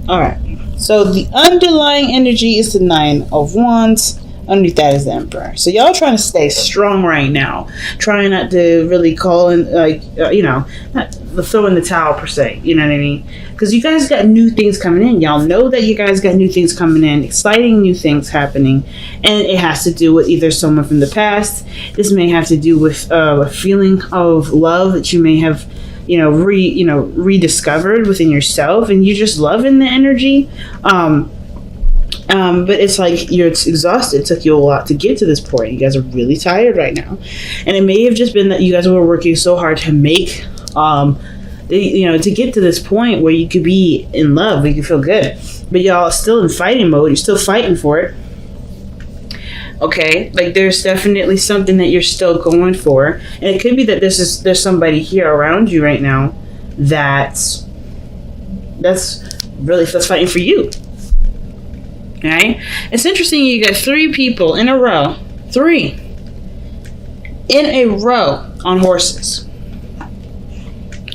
All right. So the underlying energy is the Nine of Wands. Underneath that is the Emperor. So y'all trying to stay strong right now. Trying not to really call in, not throw in the towel per se. You know what I mean? Because you guys got new things coming in. Y'all know that you guys got new things coming in. Exciting new things happening. And it has to do with either someone from the past. This may have to do with a feeling of love that you may have rediscovered within yourself, and you're just loving the energy. But it's like you're exhausted. It took you a lot to get to this point. You guys are really tired right now, and it may have just been that you guys were working so hard to make, to get to this point where you could be in love, where you could feel good. But y'all are still in fighting mode. You're still fighting for it. Okay, like there's definitely something that you're still going for, and it could be that there's somebody here around you right now that's fighting for you. Okay, it's interesting. You got 3 people in a row, 3 in a row on horses.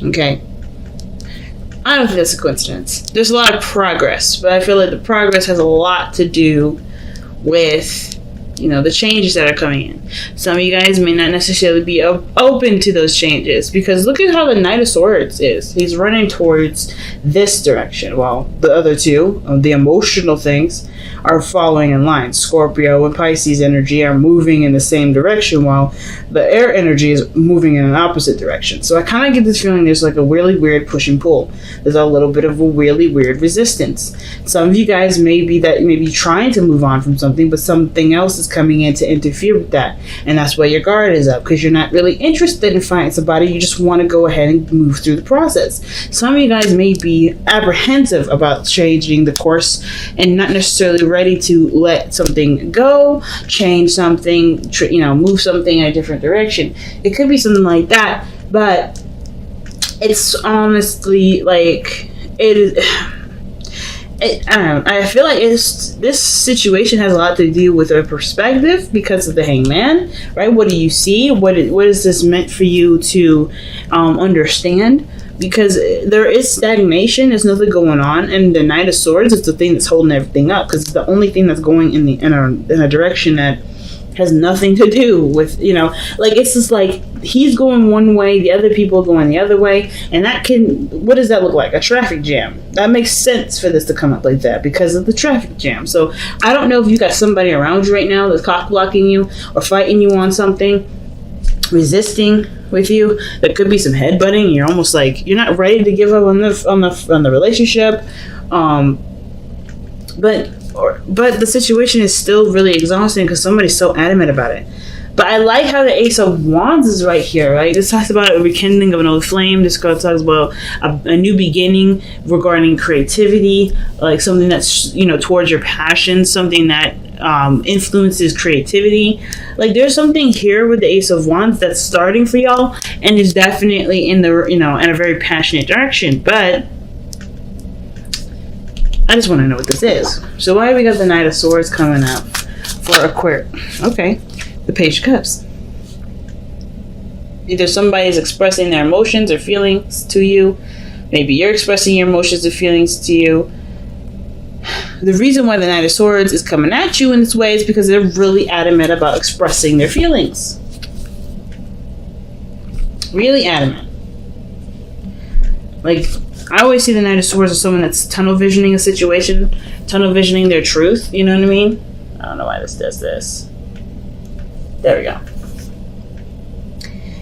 Okay, I don't think that's a coincidence. There's a lot of progress, but I feel like the progress has a lot to do with the changes that are coming in. Some of you guys may not necessarily be open to those changes, because look at how the Knight of Swords is. He's running towards this direction, while the other two, the emotional things, are following in line. Scorpio and Pisces energy are moving in the same direction, while the air energy is moving in an opposite direction. So I kind of get this feeling there's like a really weird push and pull. There's a little bit of a really weird resistance. Some of you guys may be trying to move on from something, but something else is coming in to interfere with that, and that's why your guard is up, because you're not really interested in finding somebody. You just want to go ahead and move through the process. Some of you guys may be apprehensive about changing the course and not necessarily ready to let something go, change something, move something in a different direction. It could be something like that, but it's honestly like it is. I don't know. I feel like this situation has a lot to do with a perspective because of the Hangman, right? What do you see? What is this meant for you to understand? Because there is stagnation, there's nothing going on, and the Knight of Swords is the thing that's holding everything up, because it's the only thing that's going in a direction that has nothing to do with, it's just like he's going one way, the other people are going the other way, and what does that look like? A traffic jam. That makes sense for this to come up like that because of the traffic jam. So I don't know if you got somebody around you right now that's cock blocking you or fighting you on something, resisting with you. There could be some headbutting. You're almost like you're not ready to give up on the relationship, but the situation is still really exhausting because somebody's so adamant about it. But I like how the Ace of Wands is right here, right? This talks about a rekindling of an old flame. This card talks about a new beginning regarding creativity, like something that's, towards your passion, something that influences creativity. Like there's something here with the Ace of Wands that's starting for y'all, and is definitely in the, in a very passionate direction. But I just want to know what this is. So why we got the Knight of Swords coming up for Aquarius? Okay. The Page of Cups. Either somebody is expressing their emotions or feelings to you. Maybe you're expressing your emotions or feelings to you. The reason why the Knight of Swords is coming at you in this way is because they're really adamant about expressing their feelings. Really adamant. Like, I always see the Knight of Swords as someone that's tunnel visioning a situation, tunnel visioning their truth, you know what I mean? I don't know why this does this. There we go.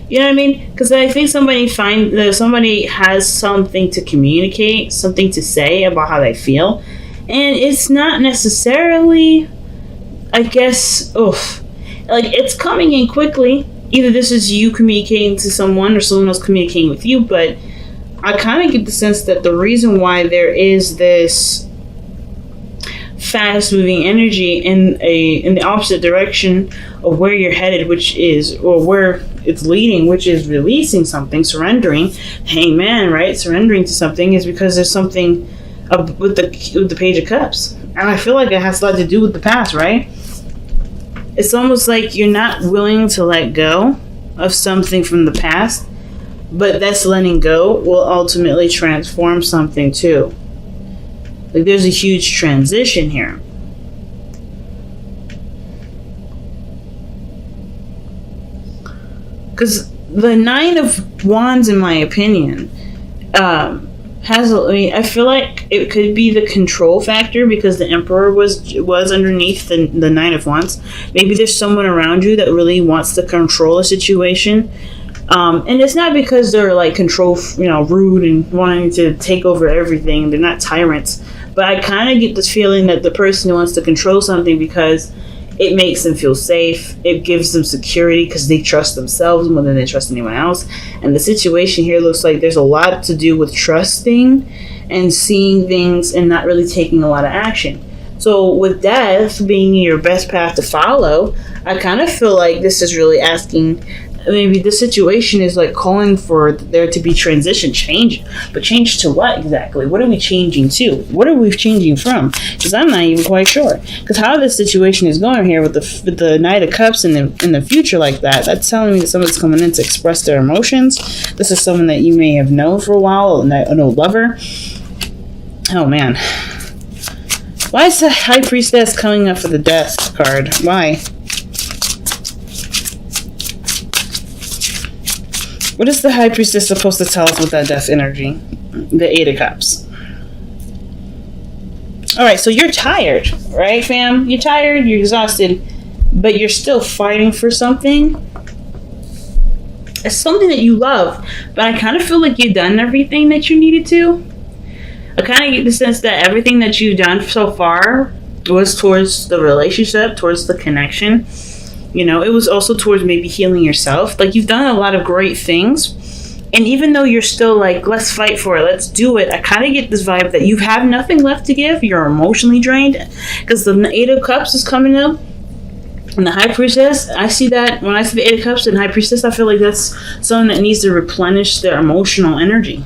You know what I mean? Because I think somebody has something to communicate, something to say about how they feel, and it's not necessarily, I guess, like it's coming in quickly. Either this is you communicating to someone or someone else communicating with you, but I kind of get the sense that the reason why there is this fast moving energy in the opposite direction of where you're headed, or where it's leading, which is releasing something, surrendering, Hangman, right? Surrendering to something is because there's something with the Page of Cups, and I feel like it has a lot to do with the past, right? It's almost like you're not willing to let go of something from the past, but that's letting go will ultimately transform something too. Like, there's a huge transition here. Because the Nine of Wands, in my opinion, I feel like it could be the control factor, because the Emperor was underneath the Nine of Wands. Maybe there's someone around you that really wants to control a situation. And it's not because they're like rude and wanting to take over everything. They're not tyrants. But I kind of get this feeling that the person wants to control something because it makes them feel safe. It gives them security because they trust themselves more than they trust anyone else. And the situation here looks like there's a lot to do with trusting and seeing things and not really taking a lot of action. So with death being your best path to follow, I kind of feel like this is really asking, maybe the situation is like calling for there to be transition, change. But change to what exactly? What are we changing to? What are we changing from? Because I'm not even quite sure. Because how this situation is going here with the Knight of Cups in the future like that, that's telling me that someone's coming in to express their emotions. This is someone that you may have known for a while, an old lover. Oh man. Why is the High Priestess coming up for the Death card? Why? What is the High Priestess supposed to tell us with that death energy? The Eight of Cups. Alright, so you're tired, right, fam? You're tired, you're exhausted, but you're still fighting for something. It's something that you love, but I kind of feel like you've done everything that you needed to. I kind of get the sense that everything that you've done so far was towards the relationship, towards the connection. You know, it was also towards maybe healing yourself. Like, you've done a lot of great things. And even though you're still like, let's fight for it, let's do it, I kind of get this vibe that you have nothing left to give. You're emotionally drained. Because the Eight of Cups is coming up. And the High Priestess, I see that. When I see the Eight of Cups and High Priestess, I feel like that's someone that needs to replenish their emotional energy.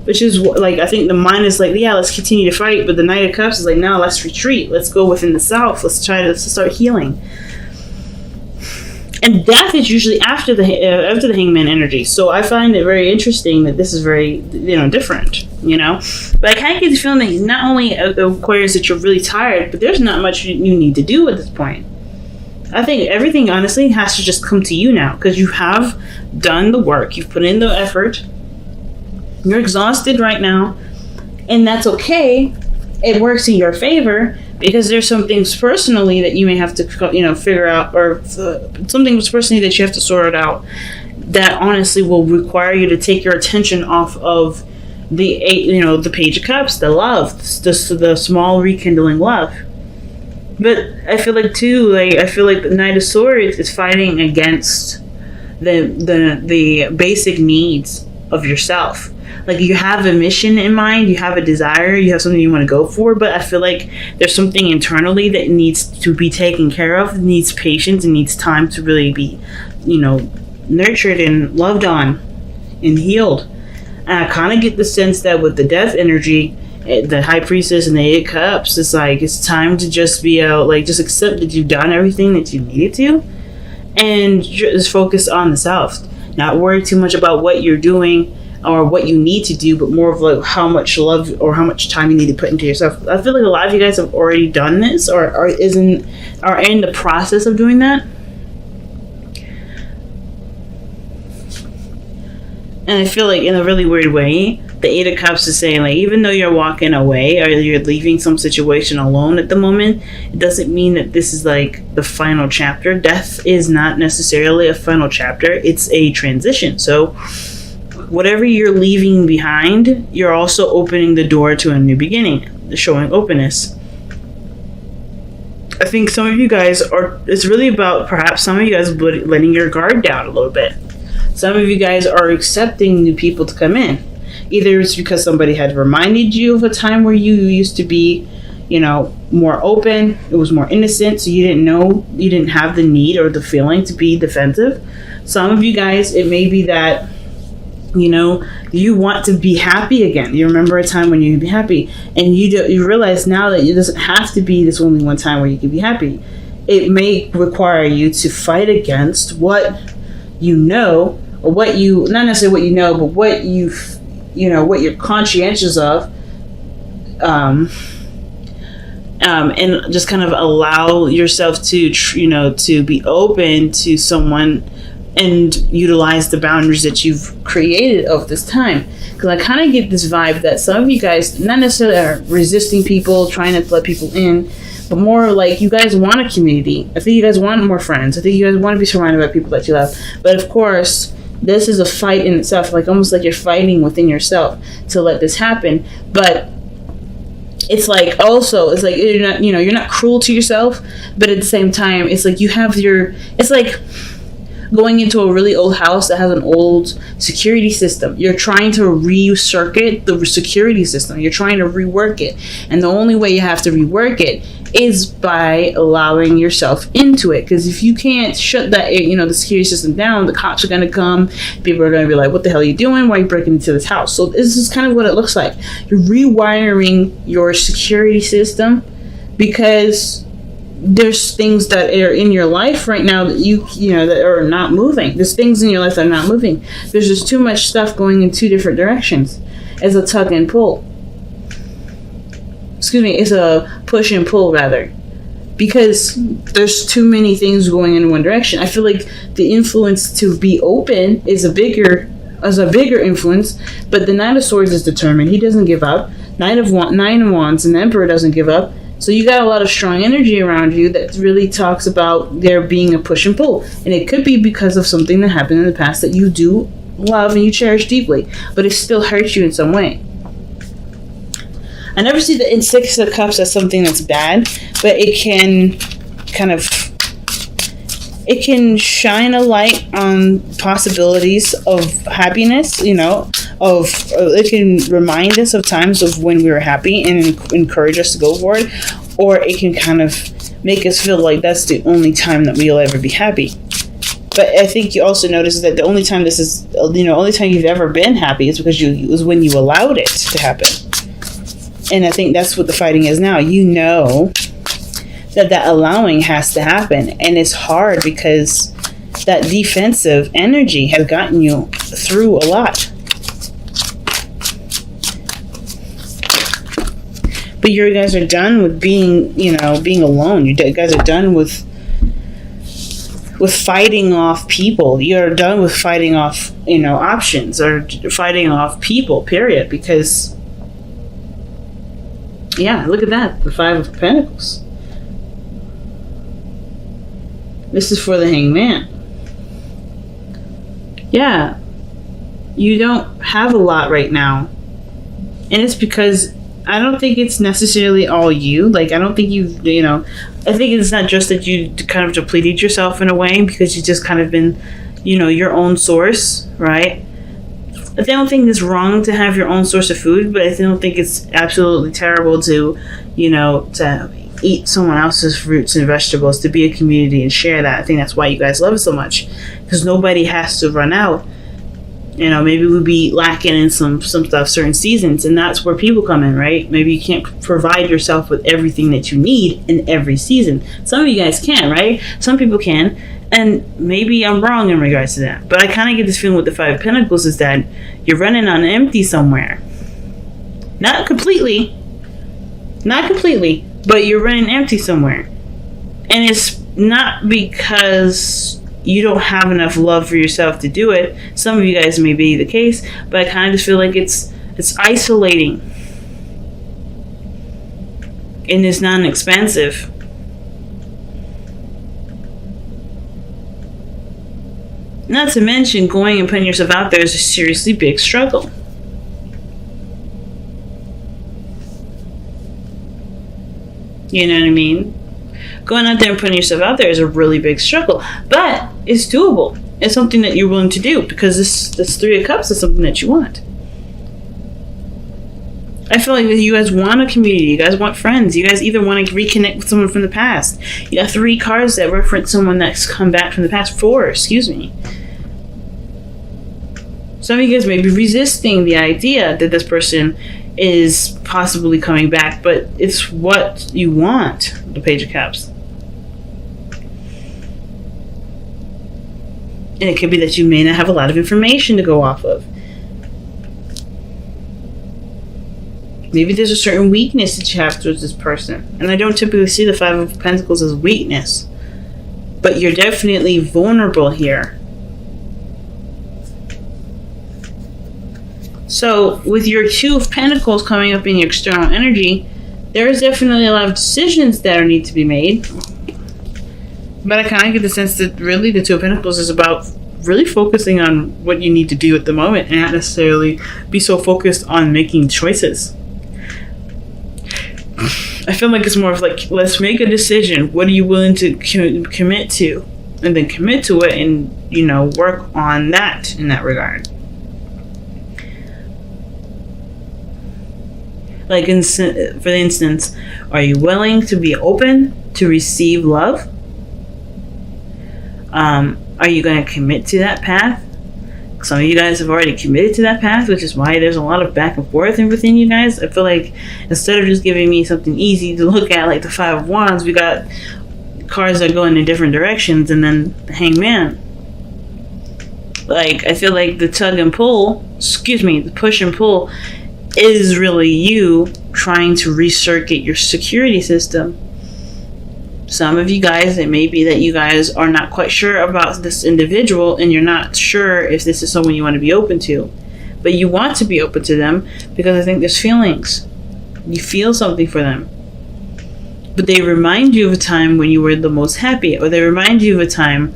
Which is, like, I think the mind is like, yeah, let's continue to fight. But the Knight of Cups is like, no, let's retreat. Let's go within the self. Let's start healing. And death is usually after the Hangman energy. So I find it very interesting that this is very, different, But I kind of get the feeling that not only Aquarius that you're really tired, but there's not much you need to do at this point. I think everything, honestly, has to just come to you now. Because you have done the work. You've put in the effort. You're exhausted right now. And that's okay. It works in your favor. Because there's some things personally that you may have to, figure out, or some things personally that you have to sort out that honestly will require you to take your attention off of the Page of Cups, the love, the small rekindling love. But I feel like too, the Knight of Swords is fighting against the basic needs of yourself. Like, you have a mission in mind, you have a desire, you have something you want to go for, but I feel like there's something internally that needs to be taken care of, needs patience, and needs time to really be, nurtured and loved on and healed. And I kind of get the sense that with the death energy, the High Priestess and the Eight of Cups, it's like, it's time to just be just accept that you've done everything that you needed to, and just focus on the self. Not worry too much about what you're doing or what you need to do, but more of like how much love or how much time you need to put into yourself. I feel like a lot of you guys have already done this or are in the process of doing that. And I feel like in a really weird way, the Eight of Cups is saying, like, even though you're walking away or you're leaving some situation alone at the moment, it doesn't mean that this is like the final chapter. Death is not necessarily a final chapter. It's a transition. So whatever you're leaving behind, you're also opening the door to a new beginning, showing openness. I think some of you guys it's really about perhaps some of you guys letting your guard down a little bit. Some of you guys are accepting new people to come in. Either it's because somebody had reminded you of a time where you used to be, more open, it was more innocent, so you didn't have the need or the feeling to be defensive. Some of you guys, it may be that you want to be happy again. You remember a time when you'd be happy, and you realize now that it doesn't have to be this only one time where you can be happy. It may require you to fight against what you know, or what you, not necessarily what you know, but what what you're conscientious of and just kind of allow yourself to, to be open to someone and utilize the boundaries that you've created of this time. Because I kind of get this vibe that some of you guys not necessarily are resisting people, trying to let people in, but more like you guys want a community. I think you guys want more friends. I think you guys want to be surrounded by people that you love. But of course, this is a fight in itself, like almost like you're fighting within yourself to let this happen. But it's like also, it's like you're not cruel to yourself, but at the same time, it's like you have it's like going into a really old house that has an old security system. You're trying to recircuit the security system. You're trying to rework it. And the only way you have to rework it is by allowing yourself into it. Because if you can't shut that, the security system down, the cops are going to come. People are going to be like, what the hell are you doing? Why are you breaking into this house? So this is kind of what it looks like. You're rewiring your security system because there's things that are in your life right now that that are not moving. There's things in your life that are not moving. There's just too much stuff going in two different directions. It's a tug and pull. It's a push and pull rather. Because there's too many things going in one direction. I feel like the influence to be open is a bigger influence, but the Knight of Swords is determined. He doesn't give up. Nine of Wands and the Emperor doesn't give up. So you got a lot of strong energy around you that really talks about there being a push and pull. And it could be because of something that happened in the past that you do love and you cherish deeply, but it still hurts you in some way. I never see the Six of Cups as something that's bad, but it can shine a light on possibilities of happiness, it can remind us of times of when we were happy and encourage us to go for it, or it can kind of make us feel like that's the only time that we'll ever be happy. But I think you also notice that the only time only time you've ever been happy is because it was when you allowed it to happen. And I think that's what the fighting is now. That allowing has to happen, and it's hard because that defensive energy has gotten you through a lot. But you guys are done with being alone. You guys are done with fighting off people. You're done with fighting off, options or fighting off people, period. Because, yeah, look at that. The Five of Pentacles. This is for the Hangman. Yeah. You don't have a lot right now. And it's because I don't think it's necessarily all you. Like, I don't think I think it's not just that you kind of depleted yourself in a way because you just kind of been, your own source, right? I don't think it's wrong to have your own source of food, but I don't think it's absolutely terrible to, to eat someone else's fruits and vegetables, to be a community and share that. I think that's why you guys love it so much, because nobody has to run out. Maybe we'll be lacking in some stuff certain seasons, and that's where people come in, right? Maybe you can't provide yourself with everything that you need in every season. Some of you guys can, right? Some people can, and maybe I'm wrong in regards to that. But I kind of get this feeling with the Five of Pentacles is that you're running on empty somewhere. Not completely, but you're running empty somewhere. And it's not because you don't have enough love for yourself to do it. Some of you guys may be the case, but I kind of just feel like it's isolating. And it's non-expansive. Not to mention, going and putting yourself out there is a seriously big struggle. You know what I mean? Going out there and putting yourself out there is a really big struggle, but it's doable. It's something that you're willing to do because this Three of Cups is something that you want. I feel like you guys want a community. You guys want friends. You guys either want to reconnect with someone from the past. You got 3 cards that reference someone that's come back from the past. 4, excuse me. Some of you guys may be resisting the idea that this person is possibly coming back, but it's what you want. The Page of Cups. And it could be that you may not have a lot of information to go off of. Maybe there's a certain weakness that you have towards this person. And I don't typically see the Five of Pentacles as weakness. But you're definitely vulnerable here. So, with your Two of Pentacles coming up in your external energy, there is definitely a lot of decisions that need to be made. But I kind of get the sense that really the Two of Pentacles is about really focusing on what you need to do at the moment and not necessarily be so focused on making choices. I feel like it's more of like, let's make a decision. What are you willing to commit to? And then commit to it and, you know, work on that in that regard. Like, for instance, are you willing to be open to receive love? Are you going to commit to that path? Some of you guys have already committed to that path, which is why there's a lot of back and forth within you guys. I feel like instead of just giving me something easy to look at, like the Five of Wands, we got cards that go in different directions, and then the Hangman. Like, I feel like the tug and pull, the push and pull, is really you trying to recircuit your security system. Some of you guys, it may be that you guys are not quite sure about this individual and you're not sure if this is someone you want to be open to. But you want to be open to them because I think there's feelings. You feel something for them. But they remind you of a time when you were the most happy, or they remind you of a time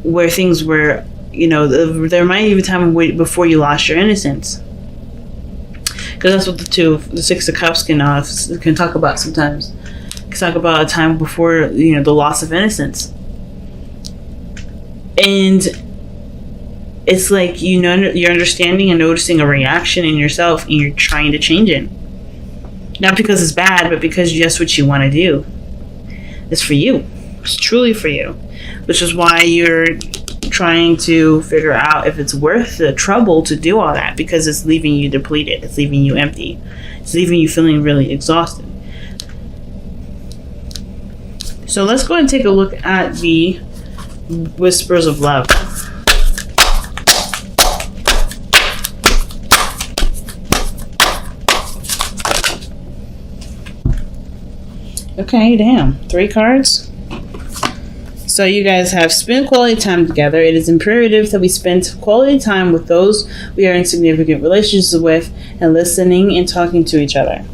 where things were, you know, they remind you of a time before you lost your innocence. Because that's what the Six of Cups can talk about sometimes. Can talk about a time before, you know, the loss of innocence. And it's like, you know, you're understanding and noticing a reaction in yourself and you're trying to change it. Not because it's bad, but because that's what you want to do. It's for you. It's truly for you. Which is why you're trying to figure out if it's worth the trouble to do all that, because it's leaving you depleted. It's leaving you empty. It's leaving you feeling really exhausted. So let's go and take a look at the Whispers of Love. Okay, damn. 3 cards. So you guys have spent quality time together. It is imperative that we spend quality time with those we are in significant relationships with and listening and talking to each other.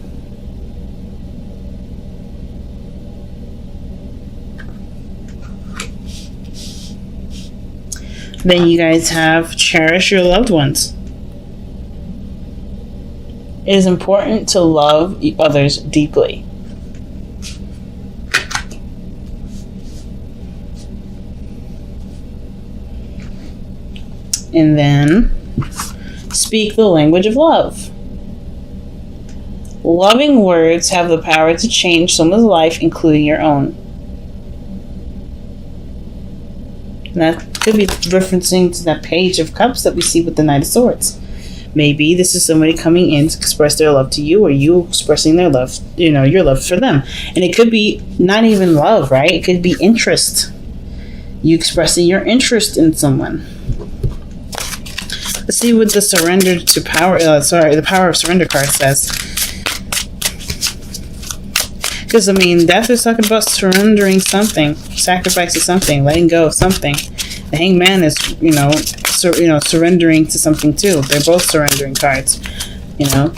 Then you guys have cherish your loved ones. It is important to love others deeply. And then speak the language of love. Loving words have the power to change someone's life, including your own. And that could be referencing to that Page of Cups that we see with the Knight of Swords. Maybe this is somebody coming in to express their love to you, or you expressing their love, you know, your love for them. And it could be not even love, right? It could be interest. You expressing your interest in someone. Let's see what the surrender to power, the power of surrender card says. Because, I mean, death is talking about surrendering something, sacrificing something, letting go of something. The Hangman is, surrendering to something too. They're both surrendering cards. You know,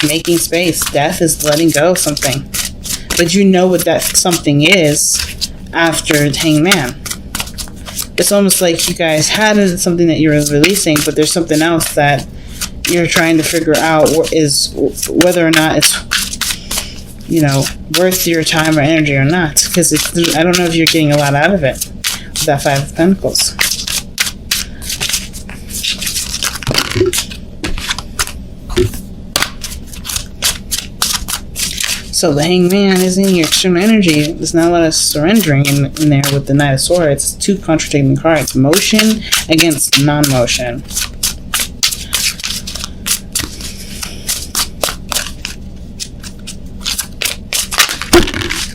making space. Death is letting go of something. But you know what that something is after Hangman. It's almost like you guys had something that you're releasing, but there's something else that you're trying to figure out is whether or not it's, you know, worth your time or energy or not. Because I don't know if you're getting a lot out of it with that Five of Pentacles. So the Hangman is in your external energy. There's not a lot of surrendering in there with the Knight of Swords. It's 2 contradicting cards. Motion against non-motion.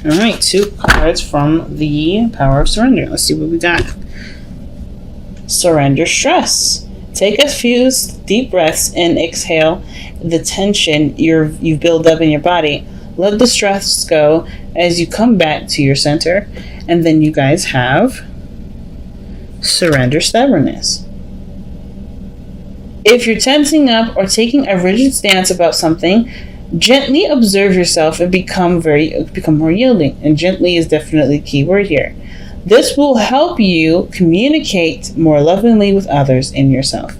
Alright, 2 cards from the Power of Surrender. Let's see what we got. Surrender stress. Take a few deep breaths and exhale the tension you've built up in your body. Let the stress go as you come back to your center. And then you guys have surrender stubbornness. If you're tensing up or taking a rigid stance about something, gently observe yourself and become more yielding. And gently is definitely the key word here. This will help you communicate more lovingly with others and yourself.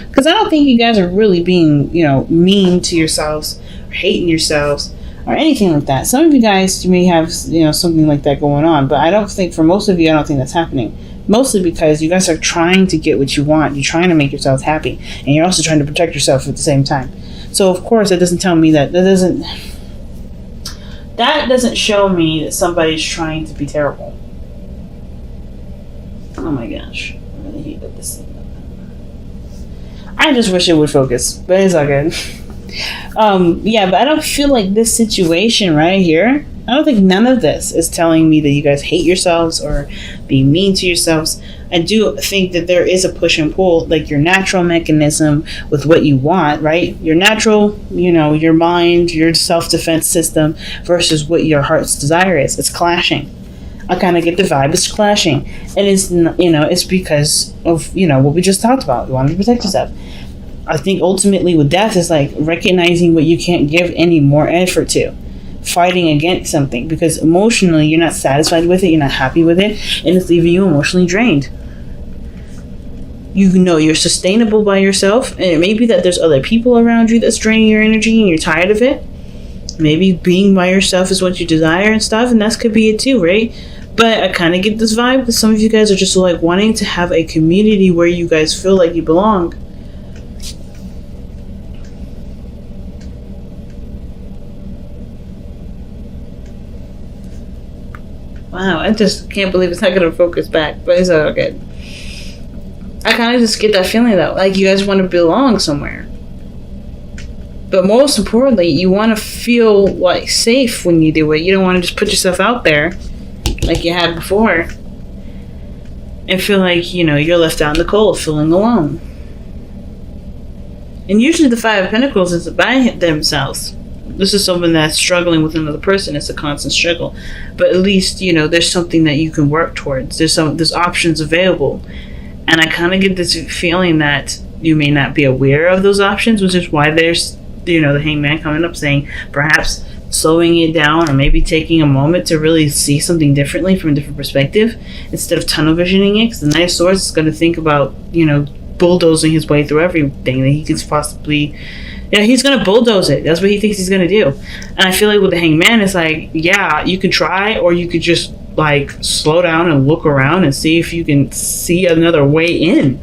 Because I don't think you guys are really being, mean to yourselves or hating yourselves or anything like that. Some of you guys may have, something like that going on, but I don't think, for most of you, I don't think that's happening. Mostly because you guys are trying to get what you want. You're trying to make yourselves happy, and you're also trying to protect yourself at the same time. So of course, that doesn't tell me that doesn't show me that somebody's trying to be terrible. Oh my gosh, I really hate this thing. I just wish it would focus, but it's all good. But I don't feel like this situation right here, I don't think none of this is telling me that you guys hate yourselves or being mean to yourselves. I do think that there is a push and pull, like your natural mechanism with what you want, right? Your natural, your mind, your self-defense system versus what your heart's desire is. It's clashing. I kind of get the vibe it's clashing. And it's because of, what we just talked about. You want to protect yourself. I think ultimately with death is like recognizing what you can't give any more effort to. Fighting against something because emotionally you're not satisfied with it, you're not happy with it, and it's leaving you emotionally drained. You're sustainable by yourself, and it may be that there's other people around you that's draining your energy and you're tired of it. Maybe being by yourself is what you desire and stuff, and that could be it too, right? But I kind of get this vibe that some of you guys are just like wanting to have a community where you guys feel like you belong. Wow, I just can't believe it's not going to focus back, but it's all good. I kind of just get that feeling though, like you guys want to belong somewhere. But most importantly, you want to feel like safe when you do it. You don't want to just put yourself out there like you had before and feel like, you're left out in the cold, feeling alone. And usually the Five of Pentacles is by themselves. This is someone that's struggling with another person. It's a constant struggle. But at least, there's something that you can work towards. There's options available. And I kind of get this feeling that you may not be aware of those options, which is why there's, the Hangman coming up saying perhaps slowing it down or maybe taking a moment to really see something differently from a different perspective instead of tunnel visioning it. Because the Knight of Swords is going to think about, bulldozing his way through everything that he could possibly... he's going to bulldoze it. That's what he thinks he's going to do. And I feel like with the Hangman, it's like, yeah, you could try, or you could just, slow down and look around and see if you can see another way in.